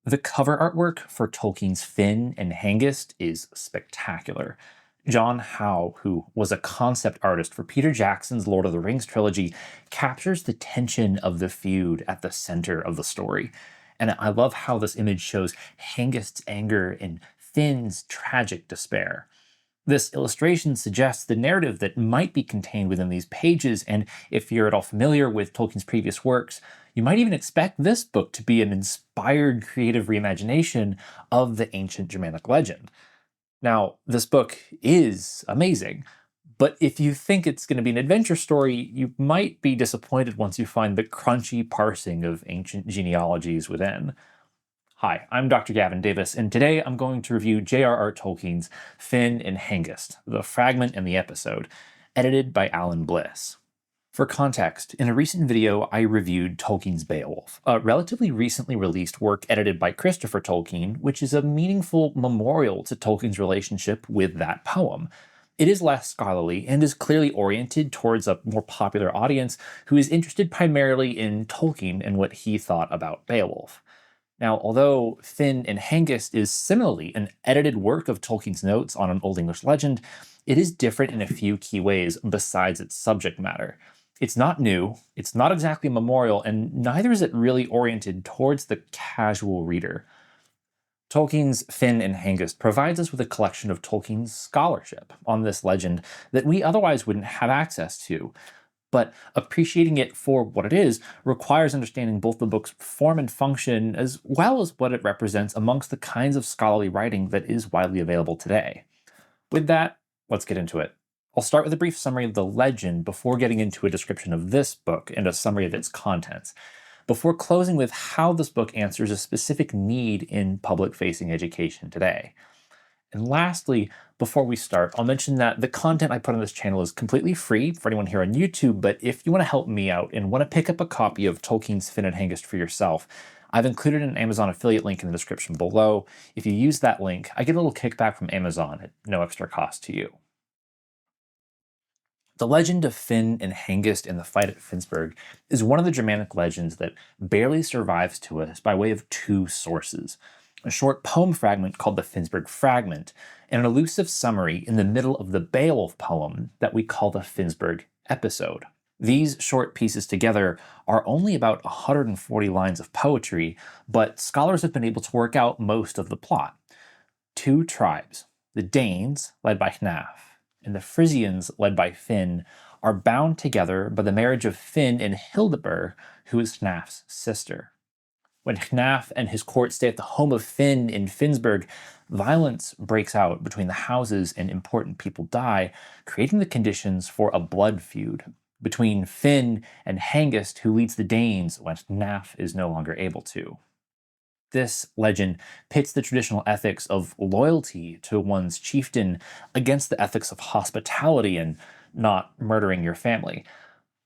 The cover artwork for Tolkien's Finn and Hengest is spectacular. John Howe, who was a concept artist for Peter Jackson's Lord of the Rings trilogy, captures the tension of the feud at the center of the story. And I love how this image shows Hengest's anger and Finn's tragic despair. This illustration suggests the narrative that might be contained within these pages, and if you're at all familiar with Tolkien's previous works, you might even expect this book to be an inspired creative reimagination of the ancient Germanic legend. Now, this book is amazing, but if you think it's going to be an adventure story, you might be disappointed once you find the crunchy parsing of ancient genealogies within. Hi, I'm Dr. Gavin Davis, and today I'm going to review J.R.R. Tolkien's Finn and Hengest, the fragment and the episode, edited by Alan Bliss. For context, in a recent video, I reviewed Tolkien's Beowulf, a relatively recently released work edited by Christopher Tolkien, which is a meaningful memorial to Tolkien's relationship with that poem. It is less scholarly and is clearly oriented towards a more popular audience who is interested primarily in Tolkien and what he thought about Beowulf. Now, although Finn and Hengest is similarly an edited work of Tolkien's notes on an Old English legend, it is different in a few key ways besides its subject matter. It's not new, it's not exactly a memorial, and neither is it really oriented towards the casual reader. Tolkien's Finn and Hengest provides us with a collection of Tolkien's scholarship on this legend that we otherwise wouldn't have access to. But appreciating it for what it is requires understanding both the book's form and function, as well as what it represents amongst the kinds of scholarly writing that is widely available today. With that, let's get into it. I'll start with a brief summary of the legend before getting into a description of this book and a summary of its contents, before closing with how this book answers a specific need in public-facing education today. And lastly, before we start, I'll mention that the content I put on this channel is completely free for anyone here on YouTube, but if you want to help me out and want to pick up a copy of Tolkien's Finn and Hengest for yourself, I've included an Amazon affiliate link in the description below. If you use that link, I get a little kickback from Amazon at no extra cost to you. The legend of Finn and Hengest in the fight at Finnsburg is one of the Germanic legends that barely survives to us by way of two sources: a short poem fragment called the Finnsburg Fragment, and an elusive summary in the middle of the Beowulf poem that we call the Finnsburg Episode. These short pieces together are only about 140 lines of poetry, but scholars have been able to work out most of the plot. Two tribes, the Danes, led by Hnaf, and the Frisians, led by Finn, are bound together by the marriage of Finn and Hildebert, who is Hnaf's sister. When Hnaf and his court stay at the home of Finn in Finnsburg, violence breaks out between the houses and important people die, creating the conditions for a blood feud between Finn and Hengest, who leads the Danes when Hnaf is no longer able to. This legend pits the traditional ethics of loyalty to one's chieftain against the ethics of hospitality and not murdering your family.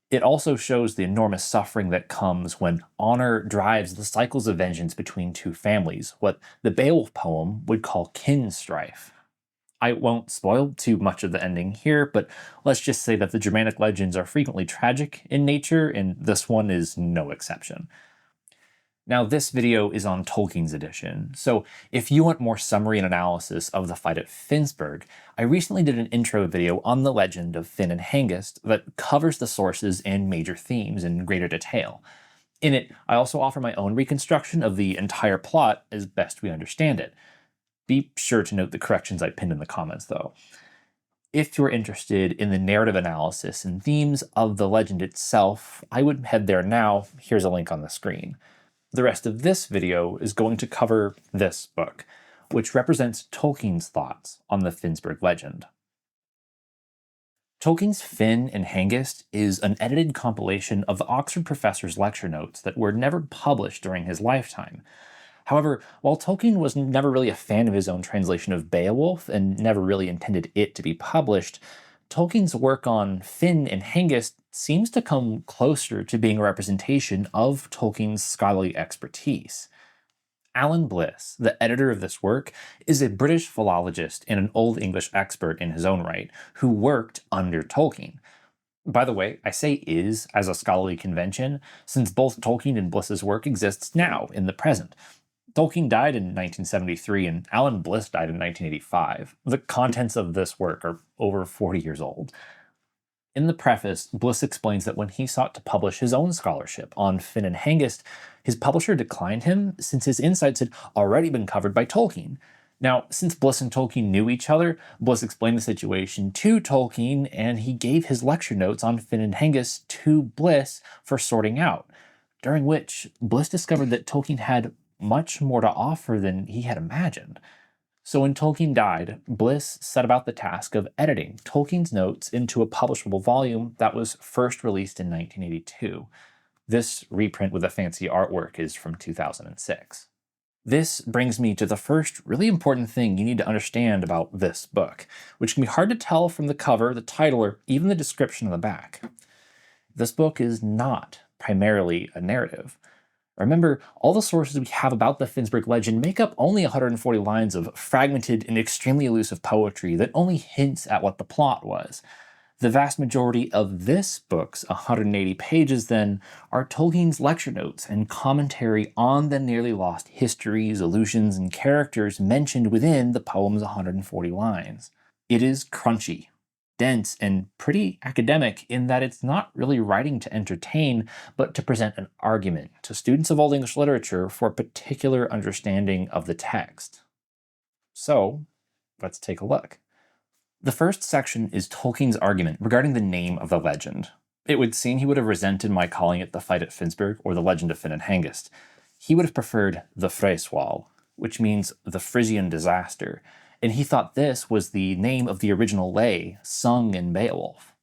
It also shows the enormous suffering that comes when honor drives the cycles of vengeance between two families, what the Beowulf poem would call kin strife. I won't spoil too much of the ending here, but let's just say that the Germanic legends are frequently tragic in nature, and this one is no exception. Now, this video is on Tolkien's edition, so if you want more summary and analysis of the fight at Finnsburg, I recently did an intro video on the legend of Finn and Hengest that covers the sources and major themes in greater detail. In it, I also offer my own reconstruction of the entire plot as best we understand it. Be sure to note the corrections I pinned in the comments, though. If you're interested in the narrative analysis and themes of the legend itself, I would head there now. Here's a link on the screen. The rest of this video is going to cover this book, which represents Tolkien's thoughts on the Finnsburg legend. Tolkien's Finn and Hengest is an edited compilation of the Oxford professor's lecture notes that were never published during his lifetime. However, while Tolkien was never really a fan of his own translation of Beowulf and never really intended it to be published, Tolkien's work on Finn and Hengest seems to come closer to being a representation of Tolkien's scholarly expertise. Alan Bliss, the editor of this work, is a British philologist and an Old English expert in his own right, who worked under Tolkien. By the way, I say is as a scholarly convention, since both Tolkien and Bliss's work exists now, in the present. Tolkien died in 1973 and Alan Bliss died in 1985. The contents of this work are over 40 years old. In the preface, Bliss explains that when he sought to publish his own scholarship on Finn and Hengest, his publisher declined him since his insights had already been covered by Tolkien. Now, since Bliss and Tolkien knew each other, Bliss explained the situation to Tolkien and he gave his lecture notes on Finn and Hengest to Bliss for sorting out, during which Bliss discovered that Tolkien had much more to offer than he had imagined. So when Tolkien died, Bliss set about the task of editing Tolkien's notes into a publishable volume that was first released in 1982. This reprint with a fancy artwork is from 2006. This brings me to the first really important thing you need to understand about this book, which can be hard to tell from the cover, the title, or even the description on the back. This book is not primarily a narrative. Remember, all the sources we have about the Finnsburg legend make up only 140 lines of fragmented and extremely elusive poetry that only hints at what the plot was. The vast majority of this book's 180 pages, then, are Tolkien's lecture notes and commentary on the nearly lost histories, allusions, and characters mentioned within the poem's 140 lines. It is crunchy, dense, and pretty academic in that it's not really writing to entertain, but to present an argument to students of Old English literature for a particular understanding of the text. So, let's take a look. The first section is Tolkien's argument regarding the name of the legend. It would seem he would have resented my calling it the Fight at Finnsburg or the Legend of Finn and Hengest. He would have preferred the Freyswall, which means the Frisian disaster, and he thought this was the name of the original lay sung in Beowulf.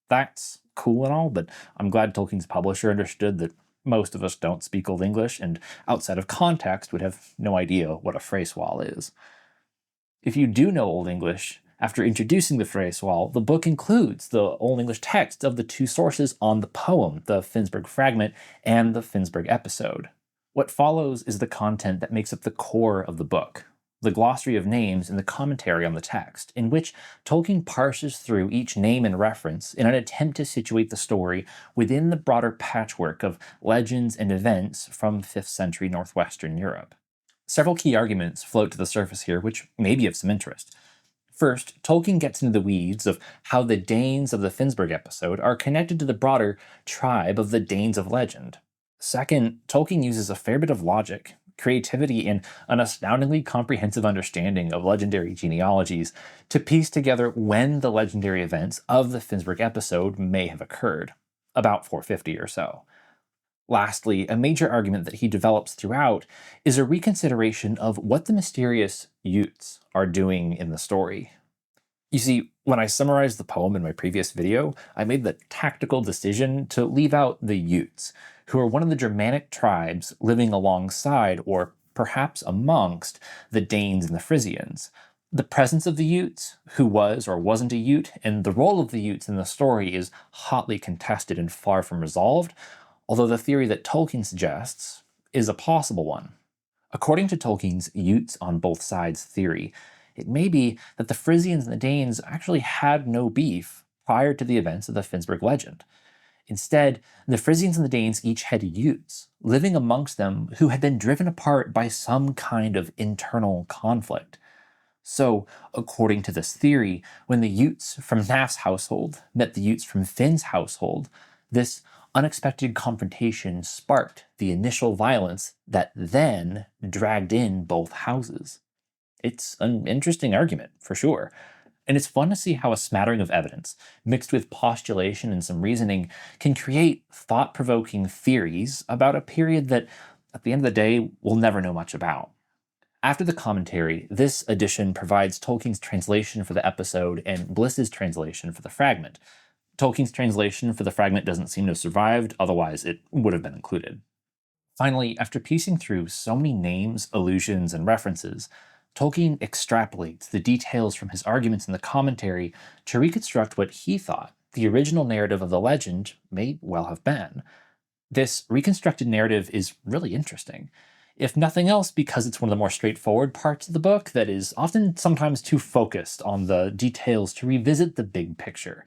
That's cool and all, but I'm glad Tolkien's publisher understood that most of us don't speak Old English and outside of context would have no idea what a Freyswall is. If you do know Old English, after introducing the Freyswall, the book includes the Old English text of the two sources on the poem, the Finnsburg fragment and the Finnsburg episode. What follows is the content that makes up the core of the book, the glossary of names and the commentary on the text, in which Tolkien parses through each name and reference in an attempt to situate the story within the broader patchwork of legends and events from 5th century northwestern Europe. Several key arguments float to the surface here, which may be of some interest. First, Tolkien gets into the weeds of how the Danes of the Finnsburg episode are connected to the broader tribe of the Danes of legend. Second, Tolkien uses a fair bit of logic, creativity, and an astoundingly comprehensive understanding of legendary genealogies to piece together when the legendary events of the Finnsburg episode may have occurred, about 450 or so. Lastly, a major argument that he develops throughout is a reconsideration of what the mysterious Utes are doing in the story. You see, when I summarized the poem in my previous video, I made the tactical decision to leave out the Utes, who are one of the Germanic tribes living alongside, or perhaps amongst, the Danes and the Frisians. The presence of the Utes, who was or wasn't a Ute, and the role of the Utes in the story is hotly contested and far from resolved, although the theory that Tolkien suggests is a possible one. According to Tolkien's Utes on both sides theory, it may be that the Frisians and the Danes actually had no beef prior to the events of the Finnsburg legend. Instead, the Frisians and the Danes each had Utes living amongst them who had been driven apart by some kind of internal conflict. So, according to this theory, when the Utes from Naf's household met the Utes from Finn's household, this unexpected confrontation sparked the initial violence that then dragged in both houses. It's an interesting argument, for sure. And it's fun to see how a smattering of evidence, mixed with postulation and some reasoning, can create thought-provoking theories about a period that, at the end of the day, we'll never know much about. After the commentary, this edition provides Tolkien's translation for the episode and Bliss's translation for the fragment. Tolkien's translation for the fragment doesn't seem to have survived, otherwise it would have been included. Finally, after piecing through so many names, allusions, and references, Tolkien extrapolates the details from his arguments in the commentary to reconstruct what he thought the original narrative of the legend may well have been. This reconstructed narrative is really interesting, if nothing else because it's one of the more straightforward parts of the book that is often sometimes too focused on the details to revisit the big picture.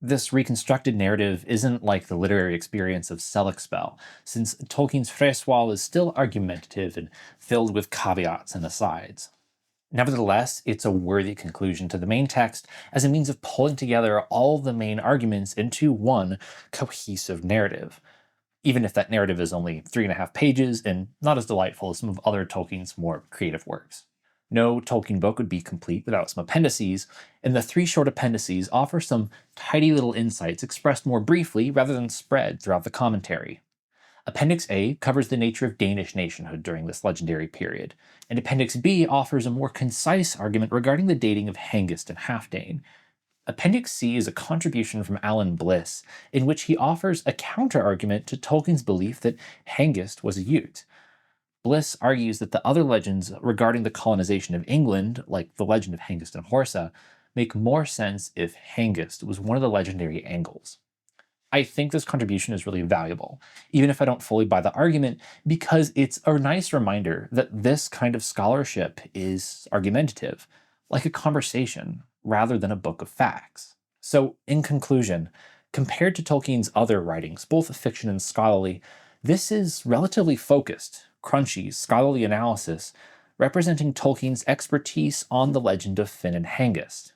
This reconstructed narrative isn't like the literary experience of Selispel, since Tolkien's Freswal is still argumentative and filled with caveats and asides. Nevertheless, it's a worthy conclusion to the main text as a means of pulling together all the main arguments into one cohesive narrative, even if that narrative is only 3.5 pages and not as delightful as some of other Tolkien's more creative works. No Tolkien book would be complete without some appendices, and the three short appendices offer some tidy little insights expressed more briefly rather than spread throughout the commentary. Appendix A covers the nature of Danish nationhood during this legendary period, and Appendix B offers a more concise argument regarding the dating of Hengest and Halfdane. Appendix C is a contribution from Alan Bliss, in which he offers a counter-argument to Tolkien's belief that Hengest was a Ute. Bliss argues that the other legends regarding the colonization of England, like the legend of Hengest and Horsa, make more sense if Hengest was one of the legendary Angles. I think this contribution is really valuable, even if I don't fully buy the argument, because it's a nice reminder that this kind of scholarship is argumentative, like a conversation, rather than a book of facts. So, in conclusion, compared to Tolkien's other writings, both fiction and scholarly, this is relatively focused, crunchy, scholarly analysis, representing Tolkien's expertise on the legend of Finn and Hengest.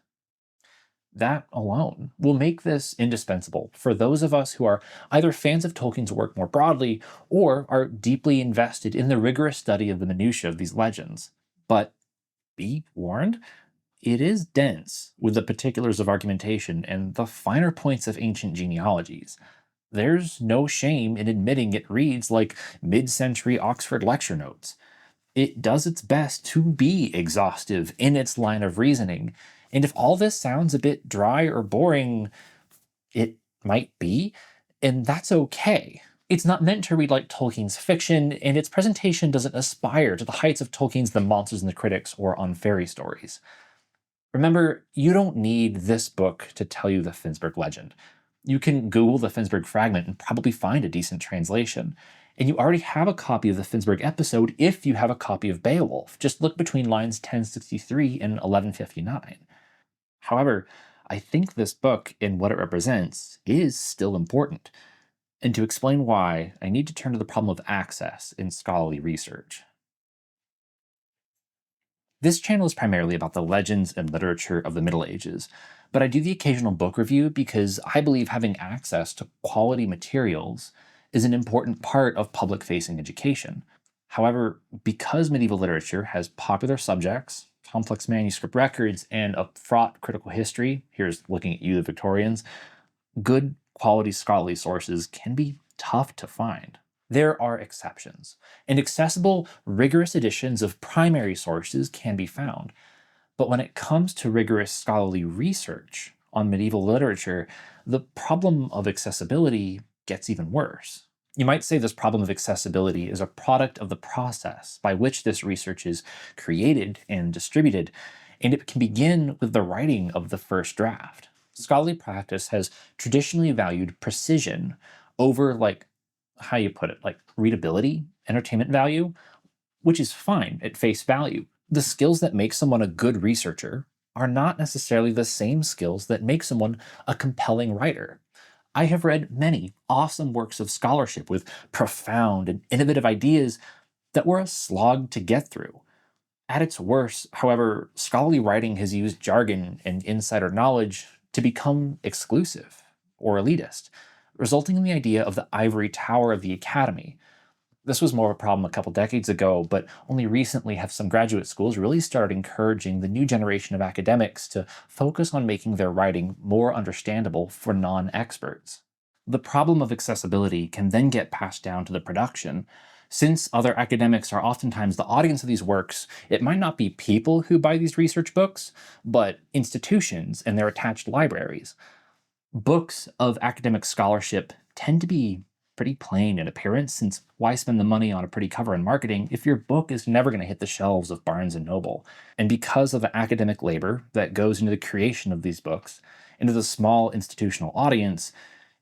That alone will make this indispensable for those of us who are either fans of Tolkien's work more broadly or are deeply invested in the rigorous study of the minutiae of these legends. But be warned, it is dense with the particulars of argumentation and the finer points of ancient genealogies. There's no shame in admitting it reads like mid century Oxford lecture notes. It does its best to be exhaustive in its line of reasoning, and if all this sounds a bit dry or boring, it might be, and that's okay. It's not meant to read like Tolkien's fiction, and its presentation doesn't aspire to the heights of Tolkien's The Monsters and the Critics or On Fairy Stories. Remember, you don't need this book to tell you the Finnsburg legend. You can Google the Finnsburg fragment and probably find a decent translation. And you already have a copy of the Finnsburg episode if you have a copy of Beowulf. Just look between lines 1063 and 1159. However, I think this book and what it represents is still important. And to explain why, I need to turn to the problem of access in scholarly research. This channel is primarily about the legends and literature of the Middle Ages, but I do the occasional book review because I believe having access to quality materials is an important part of public-facing education. However, because medieval literature has popular subjects, complex manuscript records, and a fraught critical history, here's looking at you, the Victorians, good quality scholarly sources can be tough to find. There are exceptions, and accessible, rigorous editions of primary sources can be found. But when it comes to rigorous scholarly research on medieval literature, the problem of accessibility gets even worse. You might say this problem of accessibility is a product of the process by which this research is created and distributed, and it can begin with the writing of the first draft. Scholarly practice has traditionally valued precision over, like, how you put it, like readability, entertainment value, which is fine at face value. The skills that make someone a good researcher are not necessarily the same skills that make someone a compelling writer. I have read many awesome works of scholarship with profound and innovative ideas that were a slog to get through. At its worst, however, scholarly writing has used jargon and insider knowledge to become exclusive or elitist, resulting in the idea of the ivory tower of the academy. This was more of a problem a couple decades ago, but only recently have some graduate schools really started encouraging the new generation of academics to focus on making their writing more understandable for non-experts. The problem of accessibility can then get passed down to the production. Since other academics are oftentimes the audience of these works, it might not be people who buy these research books, but institutions and their attached libraries. Books of academic scholarship tend to be pretty plain in appearance, since why spend the money on a pretty cover and marketing if your book is never going to hit the shelves of Barnes and Noble? And because of the academic labor that goes into the creation of these books, into the small institutional audience,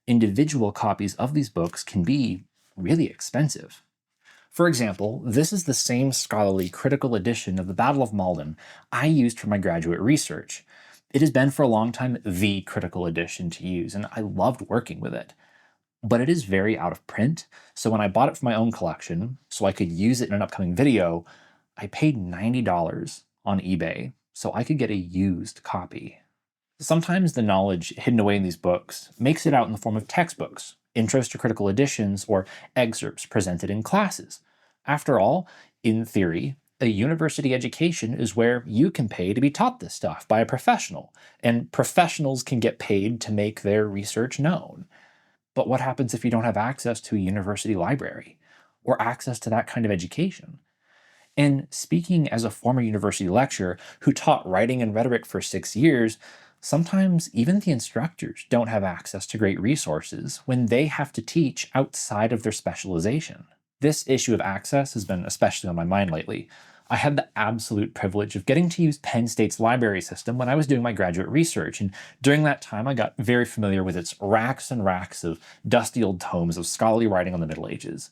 individual copies of these books can be really expensive. For example, this is the same scholarly critical edition of the Battle of Malden I used for my graduate research. It has been for a long time the critical edition to use, and I loved working with it. But it is very out of print, so when I bought it for my own collection, so I could use it in an upcoming video, I paid $90 on eBay so I could get a used copy. Sometimes the knowledge hidden away in these books makes it out in the form of textbooks, intros to critical editions, or excerpts presented in classes. After all, in theory, a university education is where you can pay to be taught this stuff by a professional, and professionals can get paid to make their research known. But what happens if you don't have access to a university library or access to that kind of education? And speaking as a former university lecturer who taught writing and rhetoric for 6 years, sometimes even the instructors don't have access to great resources when they have to teach outside of their specialization. This issue of access has been especially on my mind lately. I had the absolute privilege of getting to use Penn State's library system when I was doing my graduate research, and during that time I got very familiar with its racks and racks of dusty old tomes of scholarly writing on the Middle Ages.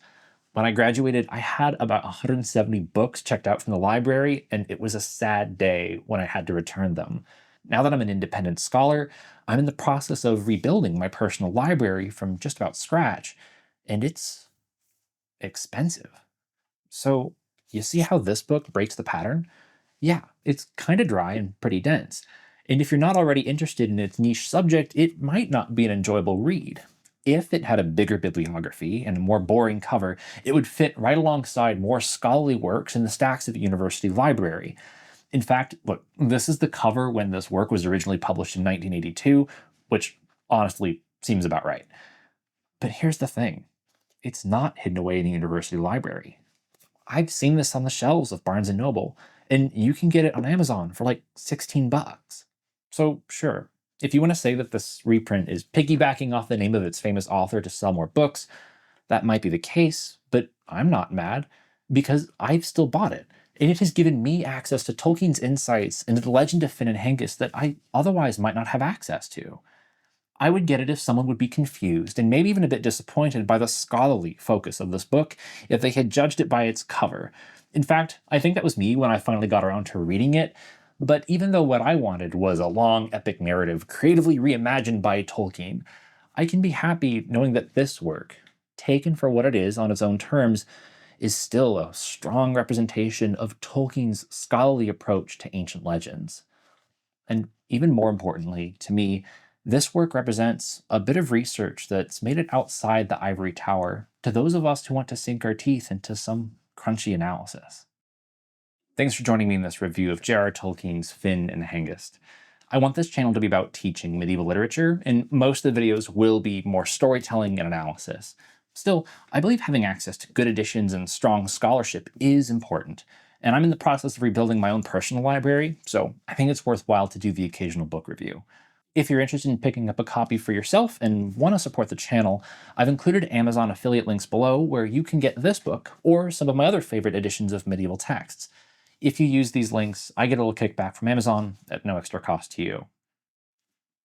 When I graduated, I had about 170 books checked out from the library, and it was a sad day when I had to return them. Now that I'm an independent scholar, I'm in the process of rebuilding my personal library from just about scratch, and it's expensive. So, you see how this book breaks the pattern? Yeah, it's kind of dry and pretty dense. And if you're not already interested in its niche subject, it might not be an enjoyable read. If it had a bigger bibliography and a more boring cover, it would fit right alongside more scholarly works in the stacks of a university library. In fact, look, this is the cover when this work was originally published in 1982, which honestly seems about right. But here's the thing, it's not hidden away in the university library. I've seen this on the shelves of Barnes and Noble, and you can get it on Amazon for like 16 bucks. So, sure, if you want to say that this reprint is piggybacking off the name of its famous author to sell more books, that might be the case, but I'm not mad because I've still bought it. And it has given me access to Tolkien's insights into the legend of Finn and Hengest that I otherwise might not have access to. I would get it if someone would be confused and maybe even a bit disappointed by the scholarly focus of this book if they had judged it by its cover. In fact, I think that was me when I finally got around to reading it. But even though what I wanted was a long, epic narrative creatively reimagined by Tolkien, I can be happy knowing that this work, taken for what it is on its own terms, is still a strong representation of Tolkien's scholarly approach to ancient legends. And even more importantly, to me, this work represents a bit of research that's made it outside the ivory tower to those of us who want to sink our teeth into some crunchy analysis. Thanks for joining me in this review of J.R.R. Tolkien's Finn and Hengest. I want this channel to be about teaching medieval literature, and most of the videos will be more storytelling and analysis. Still, I believe having access to good editions and strong scholarship is important, and I'm in the process of rebuilding my own personal library, so I think it's worthwhile to do the occasional book review. If you're interested in picking up a copy for yourself and want to support the channel, I've included Amazon affiliate links below where you can get this book or some of my other favorite editions of medieval texts. If you use these links, I get a little kickback from Amazon at no extra cost to you.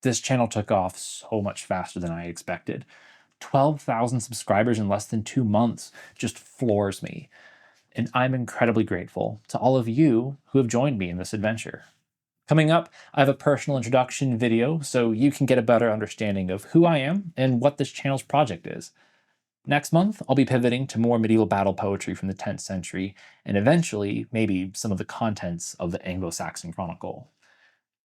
This channel took off so much faster than I expected. 12,000 subscribers in less than 2 months just floors me. And I'm incredibly grateful to all of you who have joined me in this adventure. Coming up, I have a personal introduction video so you can get a better understanding of who I am and what this channel's project is. Next month, I'll be pivoting to more medieval battle poetry from the 10th century, and eventually, maybe some of the contents of the Anglo-Saxon Chronicle.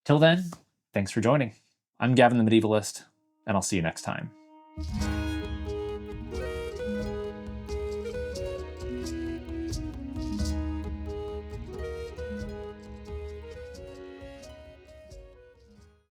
Till then, thanks for joining. I'm Gavin the Medievalist, and I'll see you next time.